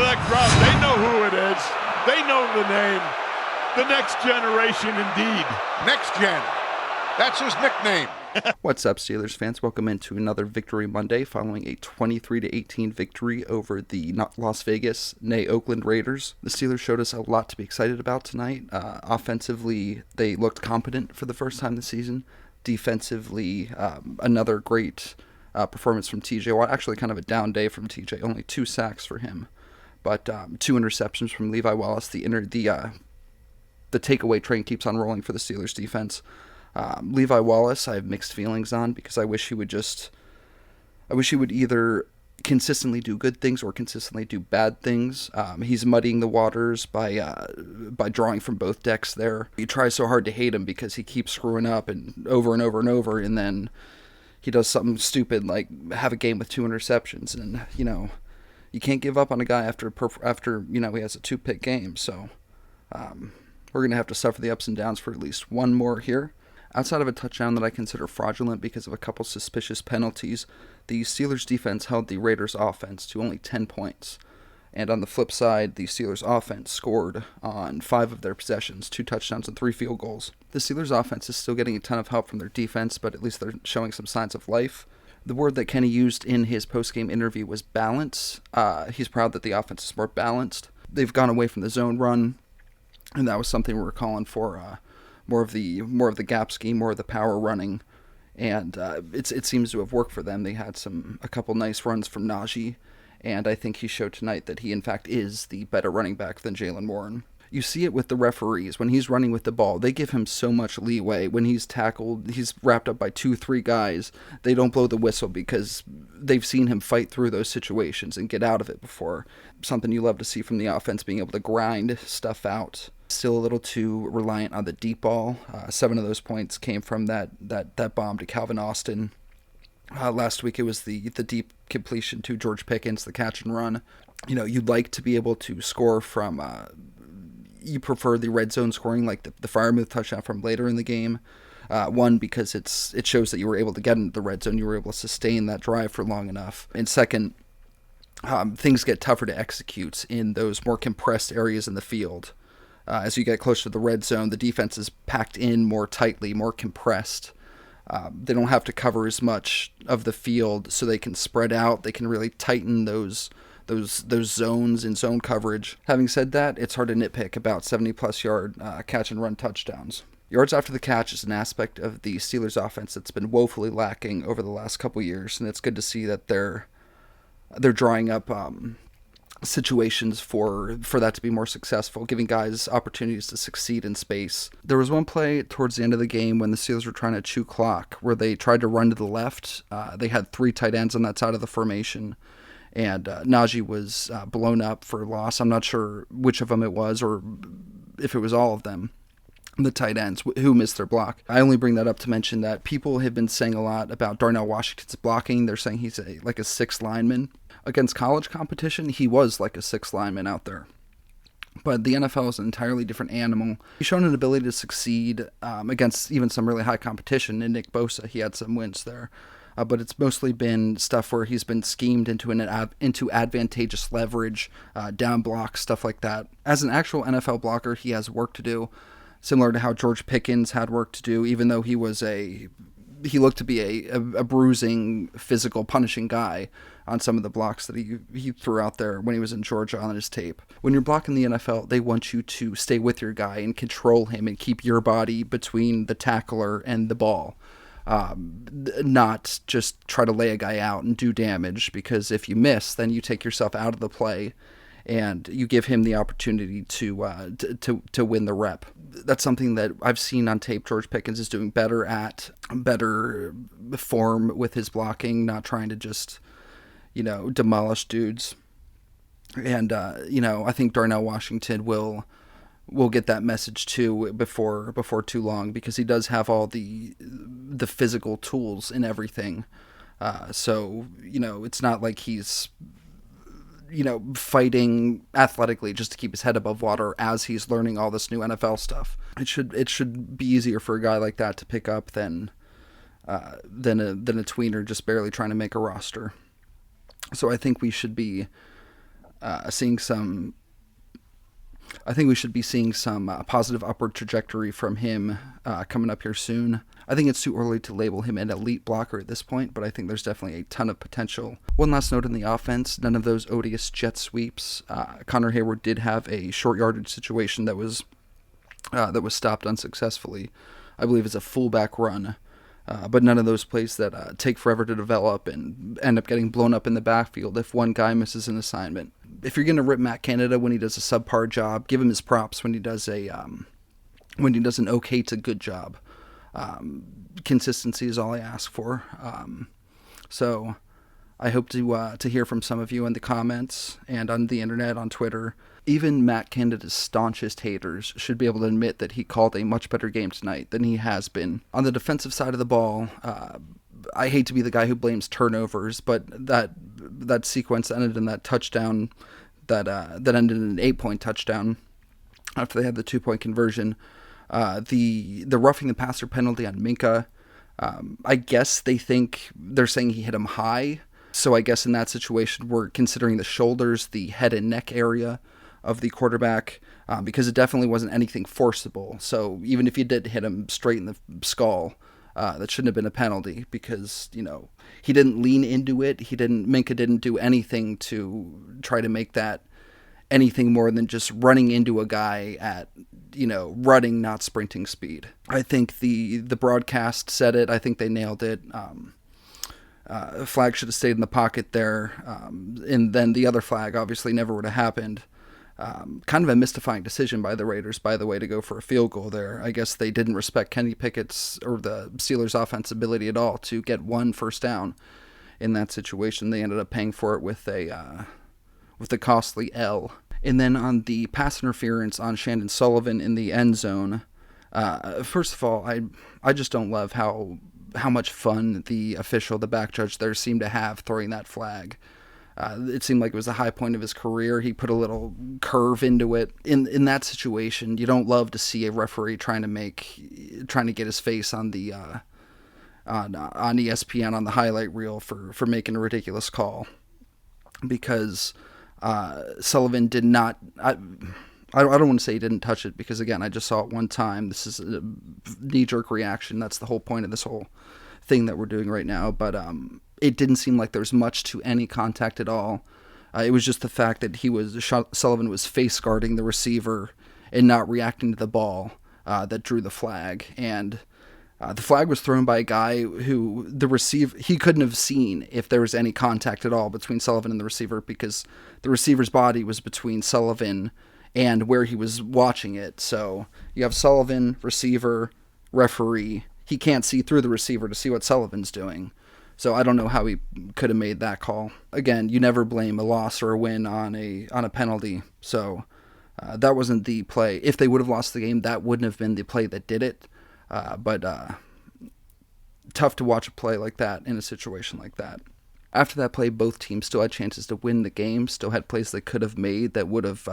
that crowd. They know who it is. They know the name. The next generation, indeed. Next gen. That's his nickname. What's up, Steelers fans? Welcome into another Victory Monday following a 23-18 victory over the Las Vegas, nay Oakland Raiders. The Steelers showed us a lot to be excited about tonight. Offensively, they looked competent for the first time this season. Defensively, another great performance from TJ Watt. Actually, kind of a down day from TJ. Only 2 sacks for him, but 2 interceptions from Levi Wallace. The takeaway train keeps on rolling for the Steelers defense. Levi Wallace, I have mixed feelings on because I wish he would either consistently do good things or consistently do bad things. He's muddying the waters by drawing from both decks there. You try so hard to hate him because he keeps screwing up and over, and then he does something stupid like have a game with 2 interceptions, and you can't give up on a guy after he has a 2-pick game. So we're gonna have to suffer the ups and downs for at least one more here. Outside of a touchdown that I consider fraudulent because of a couple suspicious penalties, the Steelers defense held the Raiders offense to only 10 points. And on the flip side, the Steelers offense scored on 5 of their possessions, 2 touchdowns and 3 field goals. The Steelers offense is still getting a ton of help from their defense, but at least they're showing some signs of life. The word that Kenny used in his post-game interview was balance. He's proud that the offense is more balanced. They've gone away from the zone run, and that was something we were calling for. More of the gap scheme, more of the power running, and it seems to have worked for them. They had a couple nice runs from Najee, and I think he showed tonight that he in fact is the better running back than Jaylen Warren. You see it with the referees when he's running with the ball. They give him so much leeway. When he's tackled, he's wrapped up by 2-3 guys. They don't blow the whistle because they've seen him fight through those situations and get out of it before. Something you love to see from the offense, being able to grind stuff out. Still a little too reliant on the deep ball. 7 of those points came from that bomb to Calvin Austin. Last week it was the deep completion to George Pickens, the catch and run. You'd like to be able to score from... you prefer the red zone scoring, like the Freiermuth touchdown from later in the game. One, because it shows that you were able to get into the red zone. You were able to sustain that drive for long enough. And second, things get tougher to execute in those more compressed areas in the field. As you get closer to the red zone, the defense is packed in more tightly, more compressed. They don't have to cover as much of the field, so they can spread out. They can really tighten those zones in zone coverage. Having said that, it's hard to nitpick about 70-plus yard catch and run touchdowns. Yards after the catch is an aspect of the Steelers offense that's been woefully lacking over the last couple years, and it's good to see that they're drawing up situations for that to be more successful, giving guys opportunities to succeed in space. There was one play towards the end of the game when the Steelers were trying to chew clock where they tried to run to the left. They had 3 tight ends on that side of the formation, and Najee was blown up for loss. I'm not sure which of them it was or if it was all of them, the tight ends who missed their block. I only bring that up to mention that people have been saying a lot about Darnell Washington's blocking. They're saying he's like a 6th lineman. Against college competition, he was like a 6th lineman out there. But the NFL is an entirely different animal. He's shown an ability to succeed against even some really high competition. In Nick Bosa, he had some wins there. But it's mostly been stuff where he's been schemed into advantageous leverage, down blocks, stuff like that. As an actual NFL blocker, he has work to do, similar to how George Pickens had work to do, even though he looked to be a bruising, physical, punishing guy on some of the blocks that he threw out there when he was in Georgia on his tape. When you're blocking the NFL, they want you to stay with your guy and control him and keep your body between the tackler and the ball. Not just try to lay a guy out and do damage, because if you miss, then you take yourself out of the play and you give him the opportunity to win the rep. That's something that I've seen on tape George Pickens is doing better form with his blocking, not trying to just, demolish dudes. And, I think Darnell Washington will get that message too before too long, because he does have all the physical tools and everything. So, it's not like he's fighting athletically just to keep his head above water as he's learning all this new NFL stuff. It should be easier for a guy like that to pick up than a tweener just barely trying to make a roster. So I think we should be seeing some. I think we should be seeing some positive upward trajectory from him coming up here soon. I think it's too early to label him an elite blocker at this point, but I think there's definitely a ton of potential. One last note in the offense, none of those odious jet sweeps. Connor Hayward did have a short yardage situation that was stopped unsuccessfully. I believe it's a fullback run, but none of those plays that take forever to develop and end up getting blown up in the backfield if one guy misses an assignment. If you're going to rip Matt Canada when he does a subpar job, give him his props when he does an okay to good job. Consistency is all I ask for. So I hope to hear from some of you in the comments and on the internet, on Twitter. Even Matt Canada's staunchest haters should be able to admit that he called a much better game tonight than he has been. On the defensive side of the ball, I hate to be the guy who blames turnovers, but that sequence ended in that touchdown that ended in an 8-point touchdown after they had the 2-point conversion. The roughing the passer penalty on Minka, I guess they're saying he hit him high. So I guess in that situation, we're considering the shoulders, the head and neck area of the quarterback, because it definitely wasn't anything forcible. So even if you did hit him straight in the skull, that shouldn't have been a penalty because, he didn't lean into it. Minka didn't do anything to try to make that anything more than just running into a guy at, running, not sprinting speed. I think the broadcast said it. I think they nailed it. Flag should have stayed in the pocket there. And then the other flag obviously never would have happened. Kind of a mystifying decision by the Raiders, by the way, to go for a field goal there. I guess they didn't respect Kenny Pickett's or the Steelers' offense ability at all to get one first down in that situation. They ended up paying for it with a costly L. And then on the pass interference on Shandon Sullivan in the end zone, first of all, I just don't love how much fun the back judge there seemed to have throwing that flag. It seemed like it was the high point of his career. He put a little curve into it. In that situation, you don't love to see a referee trying to get his face on the on ESPN on the highlight reel for making a ridiculous call, because Sullivan did not. I don't want to say he didn't touch it, because again, I just saw it one time. This is a knee-jerk reaction. That's the whole point of this whole thing that we're doing right now. But it didn't seem like there was much to any contact at all. It was just the fact that Sullivan was face guarding the receiver and not reacting to the ball that drew the flag. And the flag was thrown by a guy who he couldn't have seen if there was any contact at all between Sullivan and the receiver, because the receiver's body was between Sullivan and where he was watching it. So you have Sullivan, receiver, referee. He can't see through the receiver to see what Sullivan's doing. So I don't know how he could have made that call. Again, you never blame a loss or a win on a penalty. So that wasn't the play. If they would have lost the game, that wouldn't have been the play that did it. But tough to watch a play like that in a situation like that. After that play, both teams still had chances to win the game, still had plays they could have made that would have,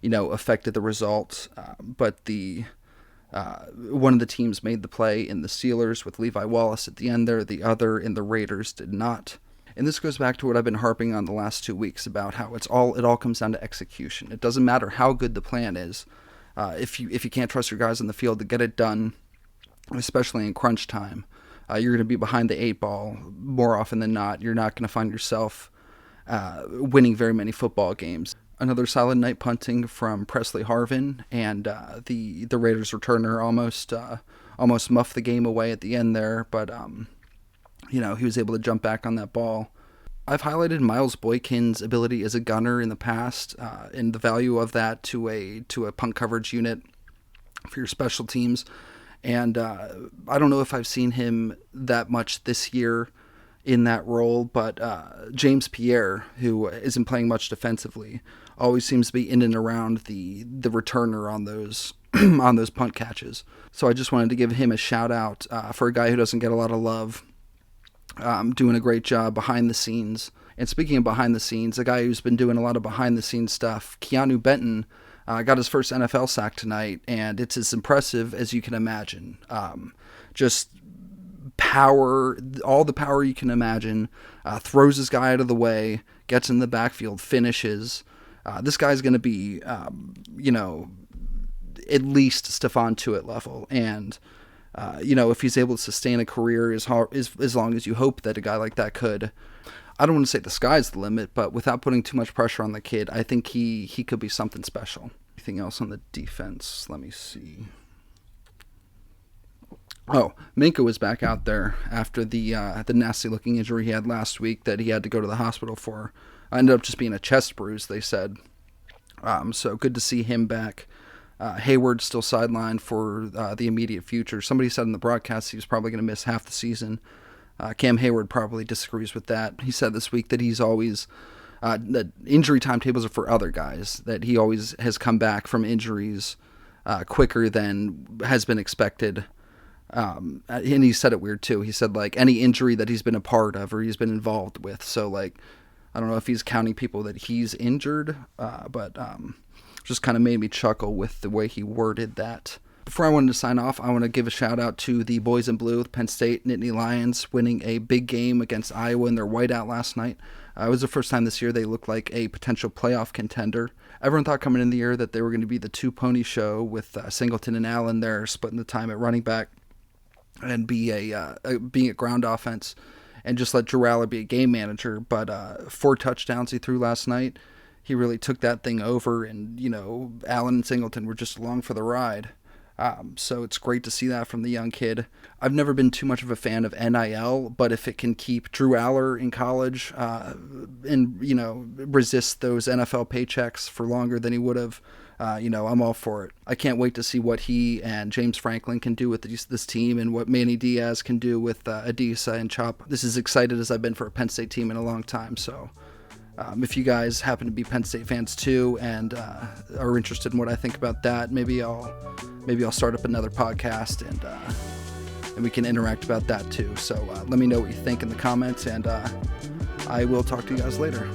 affected the result. But one of the teams made the play in the Steelers with Levi Wallace at the end there. The other in the Raiders did not. And this goes back to what I've been harping on the last 2 weeks about how it all comes down to execution. It doesn't matter how good the plan is. If you can't trust your guys on the field to get it done, especially in crunch time, you're going to be behind the 8 ball more often than not. You're not going to find yourself winning very many football games. Another solid night punting from Presley Harvin, and the Raiders returner almost muffed the game away at the end there, but he was able to jump back on that ball. I've highlighted Miles Boykin's ability as a gunner in the past, and the value of that to a punt coverage unit for your special teams. And I don't know if I've seen him that much this year in that role, but James Pierre, who isn't playing much defensively, always seems to be in and around the returner on those on those punt catches. So I just wanted to give him a shout out for a guy who doesn't get a lot of love, doing a great job behind the scenes. And speaking of behind the scenes, a guy who's been doing a lot of behind the scenes stuff, Keanu Benton, got his first NFL sack tonight, and it's as impressive as you can imagine. Just power, all the power you can imagine, throws his guy out of the way, gets in the backfield, finishes. This guy's going to be, at least Stephon Tuitt level. And, if he's able to sustain a career as long as you hope that a guy like that could, I don't want to say the sky's the limit, but without putting too much pressure on the kid, I think he could be something special. Anything else on the defense? Let me see. Oh, Minka was back out there after the nasty-looking injury he had last week that he had to go to the hospital for. Ended up just being a chest bruise, they said. So good to see him back. Hayward still sidelined for the immediate future. Somebody said in the broadcast he was probably going to miss half the season. Cam Hayward probably disagrees with that. He said this week that he's always that injury timetables are for other guys, that he always has come back from injuries quicker than has been expected. And he said it weird too. He said like any injury that he's been a part of or he's been involved with. So like, I don't know if he's counting people that he's injured, but just kind of made me chuckle with the way he worded that. Before I wanted to sign off, I want to give a shout out to the boys in blue, the Penn State Nittany Lions, winning a big game against Iowa in their whiteout last night. It was the first time this year they looked like a potential playoff contender. Everyone thought coming in the year that they were going to be the two-pony show with Singleton and Allen there splitting the time at running back and being a ground offense and just let Drew Aller be a game manager. But 4 touchdowns he threw last night. He really took that thing over, and, Allen and Singleton were just along for the ride. So it's great to see that from the young kid. I've never been too much of a fan of NIL, but if it can keep Drew Aller in college and, resist those NFL paychecks for longer than he would have, I'm all for it. I can't wait to see what he and James Franklin can do with this team and what Manny Diaz can do with Adisa and Chop. This is as excited as I've been for a Penn State team in a long time, so... if you guys happen to be Penn State fans too and are interested in what I think about that, maybe I'll start up another podcast and we can interact about that too. So let me know what you think in the comments, and I will talk to you guys later.